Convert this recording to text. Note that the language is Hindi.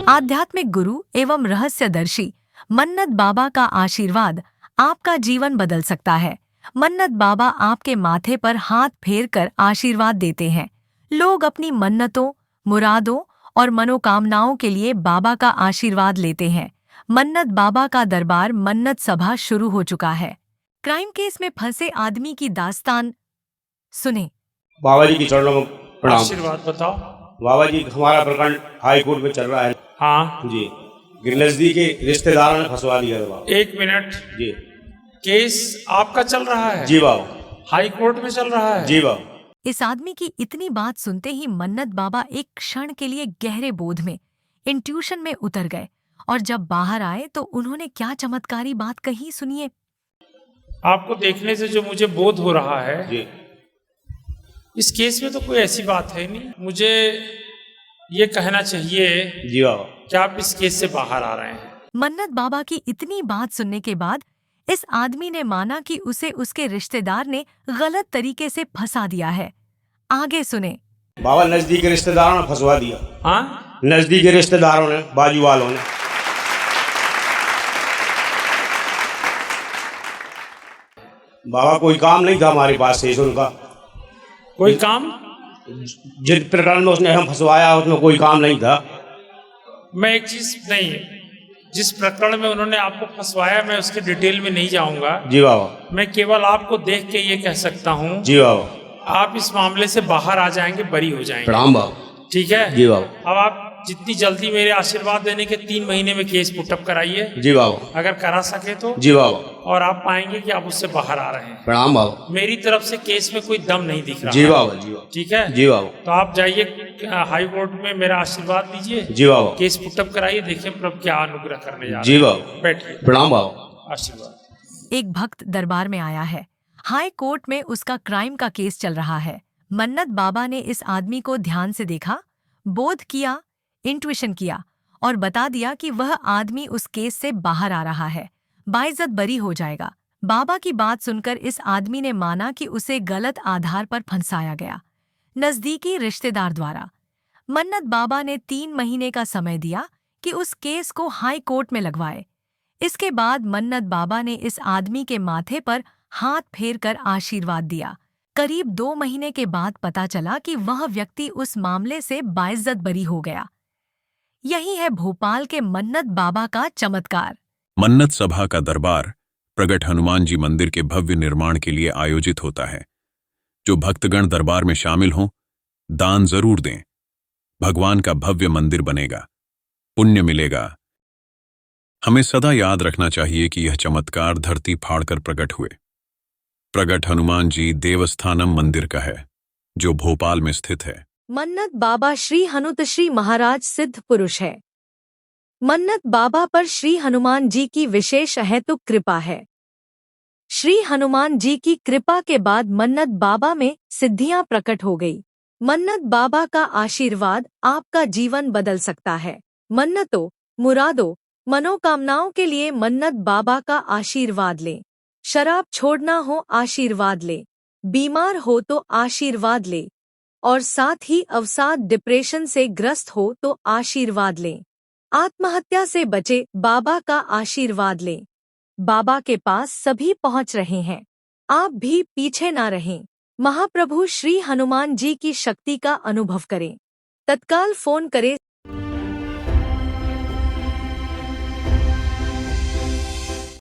आध्यात्मिक गुरु एवं रहस्यदर्शी मन्नत बाबा का आशीर्वाद आपका जीवन बदल सकता है। मन्नत बाबा आपके माथे पर हाथ फेरकर आशीर्वाद देते हैं। लोग अपनी मन्नतों, मुरादों और मनोकामनाओं के लिए बाबा का आशीर्वाद लेते हैं। मन्नत बाबा का दरबार मन्नत सभा शुरू हो चुका है। क्राइम केस में फंसे आदमी की दास्तान सुने। बाबा जी की चरणों में प्रणाम। आशीर्वाद बताओ। बाबा जी, हमारा प्रकरण हाई कोर्ट में चल रहा है। हाँ जी, नजदीकी रिश्तेदारों ने फंसवा दिया है बाबा। एक मिनट, जी केस आपका चल रहा है? जी बाबा। हाई कोर्ट में चल रहा है? जी बाबा। इस आदमी की इतनी बात सुनते ही मन्नत बाबा एक क्षण के लिए गहरे बोध में, इंट्यूशन में उतर गए और जब बाहर आए तो उन्होंने क्या चमत्कारी बात कही, सुनिए। आपको देखने से जो मुझे बोध हो रहा है, जी इस केस में तो कोई ऐसी बात है नहीं। मुझे ये कहना चाहिए जी बाबा। कि आप इस केस से बाहर आ रहे हैं। मन्नत बाबा की इतनी बात सुनने के बाद इस आदमी ने माना कि उसे उसके रिश्तेदार ने गलत तरीके से फंसा दिया है। आगे सुने। बाबा, नजदीकी रिश्तेदारों ने फंसवा दिया। हाँ, नजदीकी रिश्तेदारों ने, बाजू वालों ने। बाबा, कोई काम नहीं था हमारे पास से उनका। कोई काम? जिस प्रकरण में उसने हम फंसवाया उसमें कोई काम नहीं था। मैं एक चीज नहीं, जिस प्रकरण में उन्होंने आपको फंसवाया मैं उसके डिटेल में नहीं जाऊंगा। जी बाबा। मैं केवल आपको देख के ये कह सकता हूँ, जी बाबा। आप इस मामले से बाहर आ जाएंगे, बरी हो जाएंगे। प्रणाम बाबा। ठीक है? जी बाबा। अब आप जितनी जल्दी मेरे आशीर्वाद देने के 3 महीने में केस पुटअप कराइए। जी बाबा। अगर करा सके तो। जी बाबा। और आप पाएंगे कि आप उससे बाहर आ रहे हैं। प्रणाम बाबा। मेरी तरफ से केस में कोई दम नहीं दिख रहा। जी बाबा। जी बाबा। ठीक है? जी बाबा। तो आप जाइए हाई कोर्ट में, मेरा आशीर्वाद लीजिए। जी बाबा। केस पुटअप कराइए, देखिए प्रभु क्या अनुग्रह करने जा रहे हैं। जी बाबा। बैठिए। प्रणाम बाबा। आशीर्वाद। एक भक्त दरबार में आया है। हाई कोर्ट में उसका क्राइम का केस चल रहा है। मन्नत बाबा ने इस आदमी को ध्यान से देखा, बोध किया, इंट्यूशन किया और बता दिया कि वह आदमी उस केस से बाहर आ रहा है, बाइज्जत बरी हो जाएगा। बाबा की बात सुनकर इस आदमी ने माना कि उसे गलत आधार पर फंसाया गया, नजदीकी रिश्तेदार द्वारा। मन्नत बाबा ने 3 महीने का समय दिया कि उस केस को हाई कोर्ट में लगवाए। इसके बाद मन्नत बाबा ने इस आदमी के माथे पर हाथ फेरकर आशीर्वाद दिया। करीब 2 महीने के बाद पता चला कि वह व्यक्ति उस मामले से बाइज्जत बरी हो गया। यही है भोपाल के मन्नत बाबा का चमत्कार। मन्नत सभा का दरबार प्रगट हनुमान जी मंदिर के भव्य निर्माण के लिए आयोजित होता है। जो भक्तगण दरबार में शामिल हों, दान जरूर दें। भगवान का भव्य मंदिर बनेगा, पुण्य मिलेगा। हमें सदा याद रखना चाहिए कि यह चमत्कार धरती फाड़कर प्रकट हुए। प्रगट हनुमान जी देवस्थानम मंदिर का है, जो भोपाल में स्थित है। मन्नत बाबा श्री हनुत श्री महाराज सिद्ध पुरुष है। मन्नत बाबा पर श्री हनुमान जी की विशेष अहेतुक कृपा है। श्री हनुमान जी की कृपा के बाद मन्नत बाबा में सिद्धियां प्रकट हो गई। मन्नत बाबा का आशीर्वाद आपका जीवन बदल सकता है। मन्नतों, मुरादों, मनोकामनाओं के लिए मन्नत बाबा का आशीर्वाद लें। शराब छोड़ना हो, आशीर्वाद ले। बीमार हो तो आशीर्वाद ले, और साथ ही अवसाद डिप्रेशन से ग्रस्त हो तो आशीर्वाद लें। आत्महत्या से बचे, बाबा का आशीर्वाद लें। बाबा के पास सभी पहुंच रहे हैं, आप भी पीछे ना रहें। महाप्रभु श्री हनुमान जी की शक्ति का अनुभव करें। तत्काल फोन करें